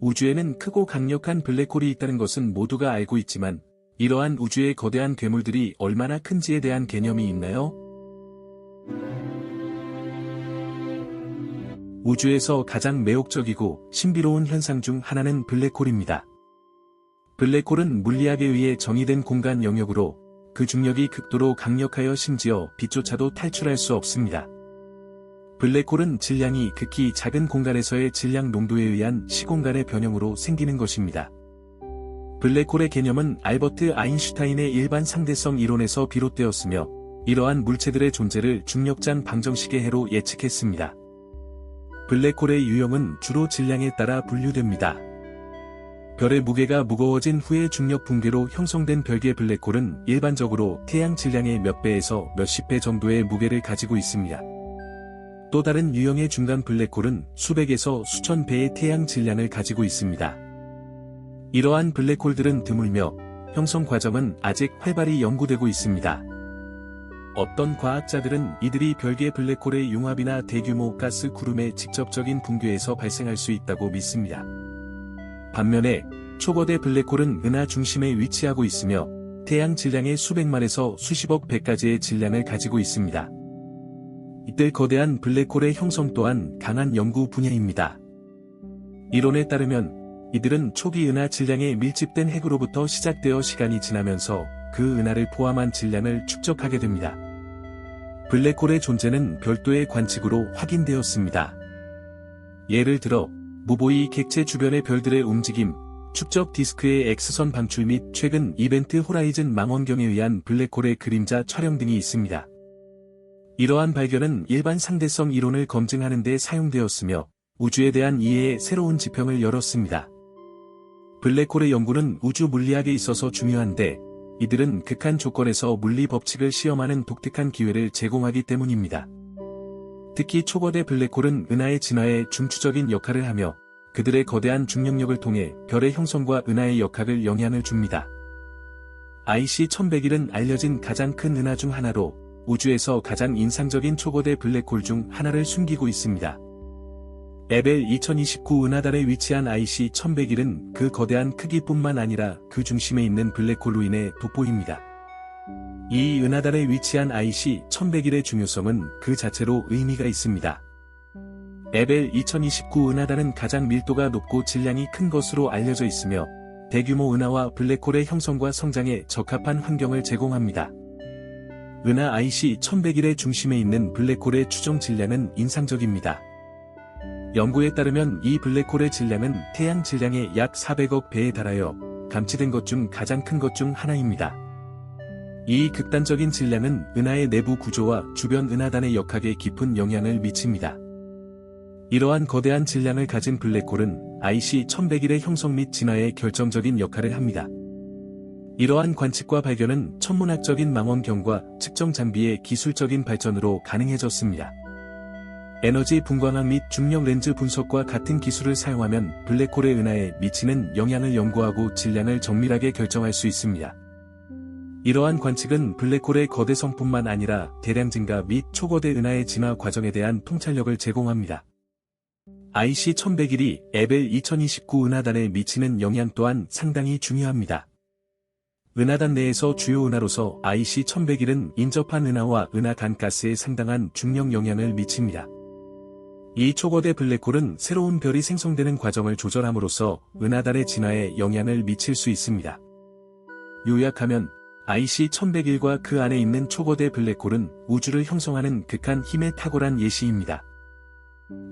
우주에는 크고 강력한 블랙홀이 있다는 것은 모두가 알고 있지만, 이러한 우주의 거대한 괴물들이 얼마나 큰지에 대한 개념이 있나요? 우주에서 가장 매혹적이고 신비로운 현상 중 하나는 블랙홀입니다. 블랙홀은 물리학에 의해 정의된 공간 영역으로 그 중력이 극도로 강력하여 심지어 빛조차도 탈출할 수 없습니다. 블랙홀은 질량이 극히 작은 공간에서의 질량 농도에 의한 시공간의 변형으로 생기는 것입니다. 블랙홀의 개념은 알버트 아인슈타인의 일반 상대성 이론에서 비롯되었으며, 이러한 물체들의 존재를 중력장 방정식의 해로 예측했습니다. 블랙홀의 유형은 주로 질량에 따라 분류됩니다. 별의 무게가 무거워진 후의 중력 붕괴로 형성된 별개 블랙홀은 일반적으로 태양 질량의 몇 배에서 몇십 배 정도의 무게를 가지고 있습니다. 또 다른 유형의 중간 블랙홀은 수백에서 수천 배의 태양 질량을 가지고 있습니다. 이러한 블랙홀들은 드물며 형성 과정은 아직 활발히 연구되고 있습니다. 어떤 과학자들은 이들이 별개 블랙홀의 융합이나 대규모 가스 구름의 직접적인 붕괴에서 발생할 수 있다고 믿습니다. 반면에 초거대 블랙홀은 은하 중심에 위치하고 있으며 태양 질량의 수백만에서 수십억 배까지의 질량을 가지고 있습니다. 이때 거대한 블랙홀의 형성 또한 강한 연구 분야입니다. 이론에 따르면 이들은 초기 은하 질량에 밀집된 핵으로부터 시작되어 시간이 지나면서 그 은하를 포함한 질량을 축적하게 됩니다. 블랙홀의 존재는 별도의 관측으로 확인되었습니다. 예를 들어 무보이 객체 주변의 별들의 움직임, 축적 디스크의 X선 방출 및 최근 이벤트 호라이즌 망원경에 의한 블랙홀의 그림자 촬영 등이 있습니다. 이러한 발견은 일반 상대성 이론을 검증하는 데 사용되었으며 우주에 대한 이해의 새로운 지평을 열었습니다. 블랙홀의 연구는 우주 물리학에 있어서 중요한데, 이들은 극한 조건에서 물리 법칙을 시험하는 독특한 기회를 제공하기 때문입니다. 특히 초거대 블랙홀은 은하의 진화에 중추적인 역할을 하며 그들의 거대한 중력력을 통해 별의 형성과 은하의 역학을 영향을 줍니다. IC-1101은 알려진 가장 큰 은하 중 하나로 우주에서 가장 인상적인 초거대 블랙홀 중 하나를 숨기고 있습니다. 에벨 2029 은하단에 위치한 IC-1101은 그 거대한 크기뿐만 아니라 그 중심에 있는 블랙홀로 인해 돋보입니다. 이 은하단에 위치한 IC-1101의 중요성은 그 자체로 의미가 있습니다. 에벨 2029 은하단은 가장 밀도가 높고 질량이 큰 것으로 알려져 있으며 대규모 은하와 블랙홀의 형성과 성장에 적합한 환경을 제공합니다. 은하 IC-1101의 중심에 있는 블랙홀의 추정 질량은 인상적입니다. 연구에 따르면 이 블랙홀의 질량은 태양 질량의 약 400억 배에 달하여 감지된 것 중 가장 큰 것 중 하나입니다. 이 극단적인 질량은 은하의 내부 구조와 주변 은하단의 역학에 깊은 영향을 미칩니다. 이러한 거대한 질량을 가진 블랙홀은 IC-1101의 형성 및 진화에 결정적인 역할을 합니다. 이러한 관측과 발견은 천문학적인 망원경과 측정 장비의 기술적인 발전으로 가능해졌습니다. 에너지 분광학 및 중력 렌즈 분석과 같은 기술을 사용하면 블랙홀의 은하에 미치는 영향을 연구하고 질량을 정밀하게 결정할 수 있습니다. 이러한 관측은 블랙홀의 거대성뿐만 아니라 대량 증가 및 초거대 은하의 진화 과정에 대한 통찰력을 제공합니다. IC-1101이 에벨 2029 은하단에 미치는 영향 또한 상당히 중요합니다. 은하단 내에서 주요 은하로서 IC-1101은 인접한 은하와 은하 간 가스에 상당한 중력 영향을 미칩니다. 이 초거대 블랙홀은 새로운 별이 생성되는 과정을 조절함으로써 은하단의 진화에 영향을 미칠 수 있습니다. 요약하면 IC-1101과 그 안에 있는 초거대 블랙홀은 우주를 형성하는 극한 힘에 탁월한 예시입니다.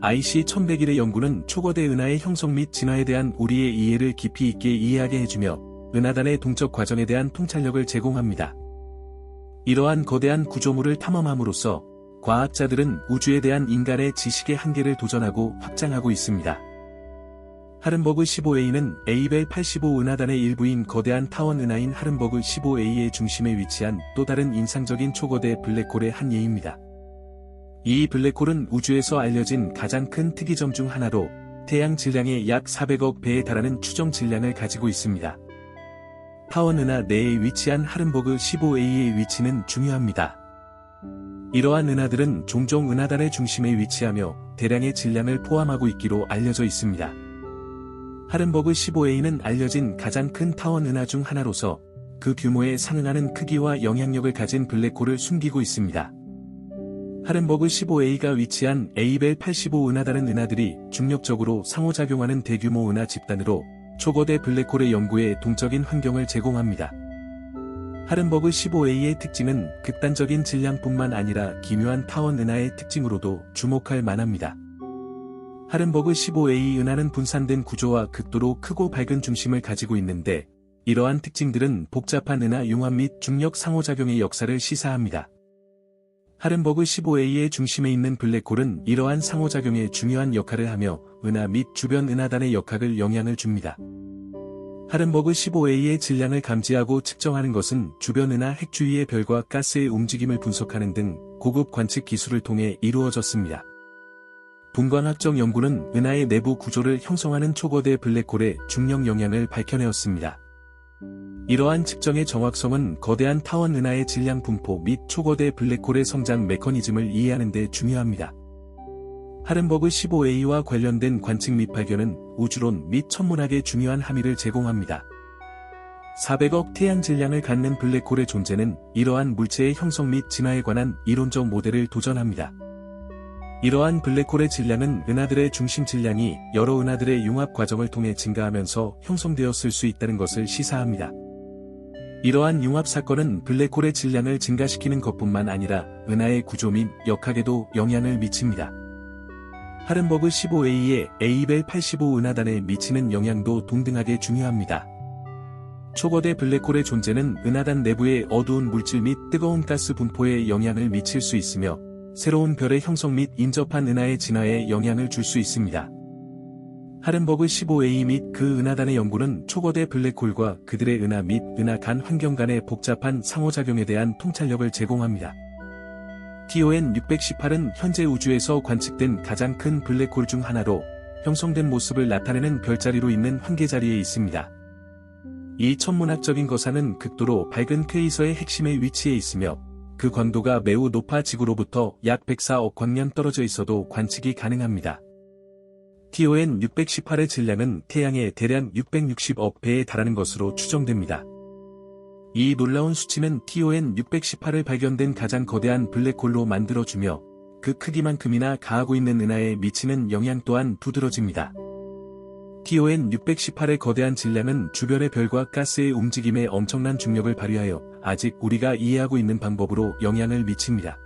IC-1101의 연구는 초거대 은하의 형성 및 진화에 대한 우리의 이해를 깊이 있게 이해하게 해주며 은하단의 동적 과정에 대한 통찰력을 제공합니다. 이러한 거대한 구조물을 탐험함으로써 과학자들은 우주에 대한 인간의 지식의 한계를 도전하고 확장하고 있습니다. 하른버그 15A는 에이벨 85 은하단의 일부인 거대한 타원 은하인 하른버그 15A의 중심에 위치한 또 다른 인상적인 초거대 블랙홀의 한 예입니다. 이 블랙홀은 우주에서 알려진 가장 큰 특이점 중 하나로 태양 질량의 약 400억 배에 달하는 추정 질량을 가지고 있습니다. 타원 은하 내에 위치한 하른버그 15A의 위치는 중요합니다. 이러한 은하들은 종종 은하단의 중심에 위치하며 대량의 질량을 포함하고 있기로 알려져 있습니다. 하른버그 15A는 알려진 가장 큰 타원 은하 중 하나로서 그 규모에 상응하는 크기와 영향력을 가진 블랙홀을 숨기고 있습니다. 하른버그 15A가 위치한 에이벨 85 은하다른 은하들이 중력적으로 상호작용하는 대규모 은하 집단으로 초거대 블랙홀의 연구에 동적인 환경을 제공합니다. 하른버그 15A의 특징은 극단적인 질량뿐만 아니라 기묘한 타원 은하의 특징으로도 주목할 만합니다. 하른버그 15A 은하는 분산된 구조와 극도로 크고 밝은 중심을 가지고 있는데, 이러한 특징들은 복잡한 은하 융합 및 중력 상호작용의 역사를 시사합니다. 하른버그 15A의 중심에 있는 블랙홀은 이러한 상호작용에 중요한 역할을 하며 은하 및 주변 은하단의 역학을 영향을 줍니다. 하른버그 15A의 질량을 감지하고 측정하는 것은 주변 은하 핵 주위의 별과 가스의 움직임을 분석하는 등 고급 관측 기술을 통해 이루어졌습니다. 분광학적 연구는 은하의 내부 구조를 형성하는 초거대 블랙홀의 중력 영향을 밝혀내었습니다. 이러한 측정의 정확성은 거대한 타원 은하의 질량 분포 및 초거대 블랙홀의 성장 메커니즘을 이해하는 데 중요합니다. 하른버그 15A와 관련된 관측 및 발견은 우주론 및 천문학에 중요한 함의를 제공합니다. 400억 태양 질량을 갖는 블랙홀의 존재는 이러한 물체의 형성 및 진화에 관한 이론적 모델을 도전합니다. 이러한 블랙홀의 질량은 은하들의 중심 질량이 여러 은하들의 융합 과정을 통해 증가하면서 형성되었을 수 있다는 것을 시사합니다. 이러한 융합 사건은 블랙홀의 질량을 증가시키는 것뿐만 아니라 은하의 구조 및 역학에도 영향을 미칩니다. 하른버그 15A의 에이벨 85 은하단에 미치는 영향도 동등하게 중요합니다. 초거대 블랙홀의 존재는 은하단 내부의 어두운 물질 및 뜨거운 가스 분포에 영향을 미칠 수 있으며 새로운 별의 형성 및 인접한 은하의 진화에 영향을 줄 수 있습니다. 하른버그 15A 및 그 은하단의 연구는 초거대 블랙홀과 그들의 은하 및 은하 간 환경 간의 복잡한 상호작용에 대한 통찰력을 제공합니다. TON 618은 현재 우주에서 관측된 가장 큰 블랙홀 중 하나로 형성된 모습을 나타내는 별자리로 있는 환계자리에 있습니다. 이 천문학적인 거사는 극도로 밝은 퀘이서의 핵심에 위치해 있으며 그 광도가 매우 높아 지구로부터 약 104억 광년 떨어져 있어도 관측이 가능합니다. TON 618의 질량은 태양의 대략 660억 배에 달하는 것으로 추정됩니다. 이 놀라운 수치는 TON 618을 발견된 가장 거대한 블랙홀로 만들어주며 그 크기만큼이나 가하고 있는 은하에 미치는 영향 또한 두드러집니다. TON 618의 거대한 질량은 주변의 별과 가스의 움직임에 엄청난 중력을 발휘하여 아직 우리가 이해하고 있는 방법으로 영향을 미칩니다.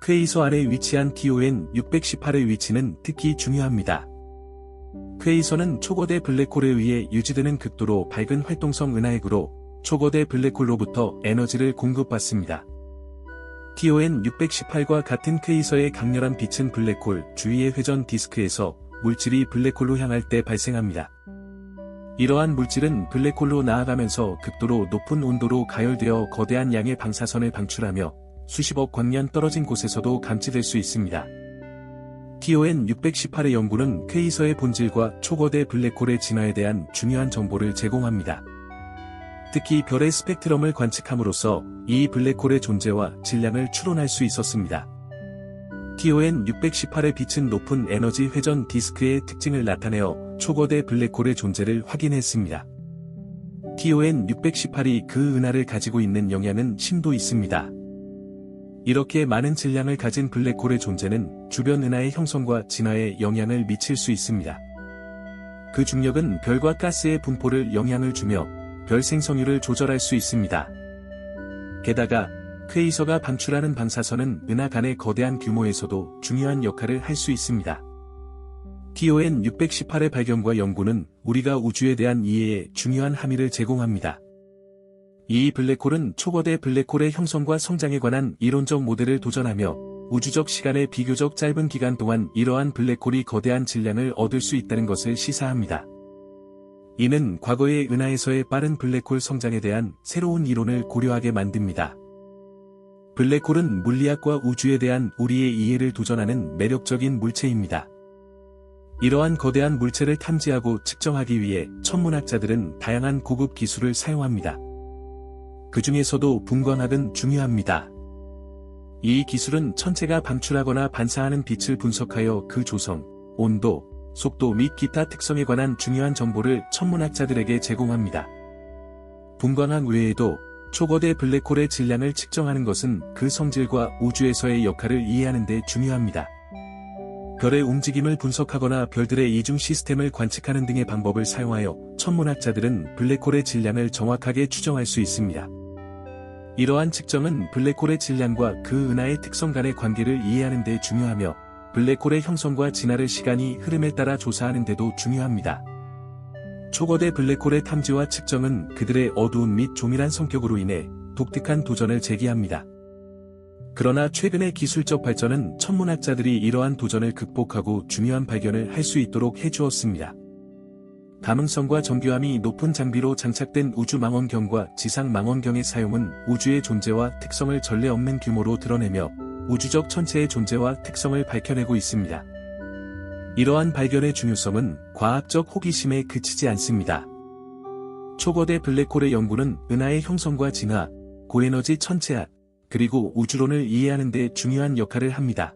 퀘이서 아래 위치한 TON 618의 위치는 특히 중요합니다. 퀘이서는 초거대 블랙홀에 의해 유지되는 극도로 밝은 활동성 은하핵으로 초거대 블랙홀로부터 에너지를 공급받습니다. TON 618과 같은 퀘이서의 강렬한 빛은 블랙홀 주위의 회전 디스크에서 물질이 블랙홀로 향할 때 발생합니다. 이러한 물질은 블랙홀로 나아가면서 극도로 높은 온도로 가열되어 거대한 양의 방사선을 방출하며 수십억 광년 떨어진 곳에서도 감지될 수 있습니다. TON 618의 연구는 퀘이서의 본질과 초거대 블랙홀의 진화에 대한 중요한 정보를 제공합니다. 특히 별의 스펙트럼을 관측함으로써 이 블랙홀의 존재와 질량을 추론할 수 있었습니다. TON 618의 빛은 높은 에너지 회전 디스크의 특징을 나타내어 초거대 블랙홀의 존재를 확인했습니다. TON 618이 그 은하를 가지고 있는 영향은 심도 있습니다. 이렇게 많은 질량을 가진 블랙홀의 존재는 주변 은하의 형성과 진화에 영향을 미칠 수 있습니다. 그 중력은 별과 가스의 분포를 영향을 주며 별 생성률을 조절할 수 있습니다. 게다가 퀘이서가 방출하는 방사선은 은하 간의 거대한 규모에서도 중요한 역할을 할 수 있습니다. TON 618의 발견과 연구는 우리가 우주에 대한 이해에 중요한 함의를 제공합니다. 이 블랙홀은 초거대 블랙홀의 형성과 성장에 관한 이론적 모델을 도전하며 우주적 시간의 비교적 짧은 기간 동안 이러한 블랙홀이 거대한 질량을 얻을 수 있다는 것을 시사합니다. 이는 과거의 은하에서의 빠른 블랙홀 성장에 대한 새로운 이론을 고려하게 만듭니다. 블랙홀은 물리학과 우주에 대한 우리의 이해를 도전하는 매력적인 물체입니다. 이러한 거대한 물체를 탐지하고 측정하기 위해 천문학자들은 다양한 고급 기술을 사용합니다. 그 중에서도 분광학은 중요합니다. 이 기술은 천체가 방출하거나 반사하는 빛을 분석하여 그 조성, 온도, 속도 및 기타 특성에 관한 중요한 정보를 천문학자들에게 제공합니다. 분광학 외에도 초거대 블랙홀의 질량을 측정하는 것은 그 성질과 우주에서의 역할을 이해하는 데 중요합니다. 별의 움직임을 분석하거나 별들의 이중 시스템을 관측하는 등의 방법을 사용하여 천문학자들은 블랙홀의 질량을 정확하게 추정할 수 있습니다. 이러한 측정은 블랙홀의 질량과 그 은하의 특성 간의 관계를 이해하는 데 중요하며 블랙홀의 형성과 진화를 시간이 흐름에 따라 조사하는 데도 중요합니다. 초거대 블랙홀의 탐지와 측정은 그들의 어두운 및 조밀한 성격으로 인해 독특한 도전을 제기합니다. 그러나 최근의 기술적 발전은 천문학자들이 이러한 도전을 극복하고 중요한 발견을 할 수 있도록 해주었습니다. 감응성과 정교함이 높은 장비로 장착된 우주 망원경과 지상 망원경의 사용은 우주의 존재와 특성을 전례 없는 규모로 드러내며 우주적 천체의 존재와 특성을 밝혀내고 있습니다. 이러한 발견의 중요성은 과학적 호기심에 그치지 않습니다. 초거대 블랙홀의 연구는 은하의 형성과 진화, 고에너지 천체학, 그리고 우주론을 이해하는 데 중요한 역할을 합니다.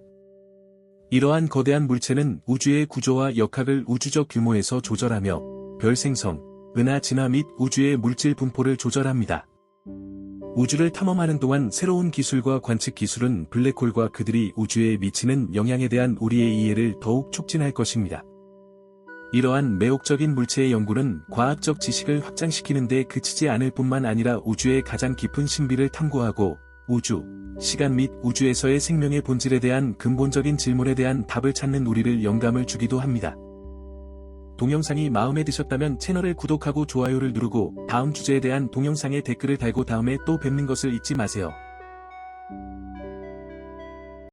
이러한 거대한 물체는 우주의 구조와 역학을 우주적 규모에서 조절하며 별 생성, 은하 진화 및 우주의 물질 분포를 조절합니다. 우주를 탐험하는 동안 새로운 기술과 관측 기술은 블랙홀과 그들이 우주에 미치는 영향에 대한 우리의 이해를 더욱 촉진할 것입니다. 이러한 매혹적인 물체의 연구는 과학적 지식을 확장시키는 데 그치지 않을 뿐만 아니라 우주의 가장 깊은 신비를 탐구하고 우주, 시간 및 우주에서의 생명의 본질에 대한 근본적인 질문에 대한 답을 찾는 우리를 영감을 주기도 합니다. 동영상이 마음에 드셨다면 채널을 구독하고 좋아요를 누르고 다음 주제에 대한 동영상에 댓글을 달고 다음에 또 뵙는 것을 잊지 마세요.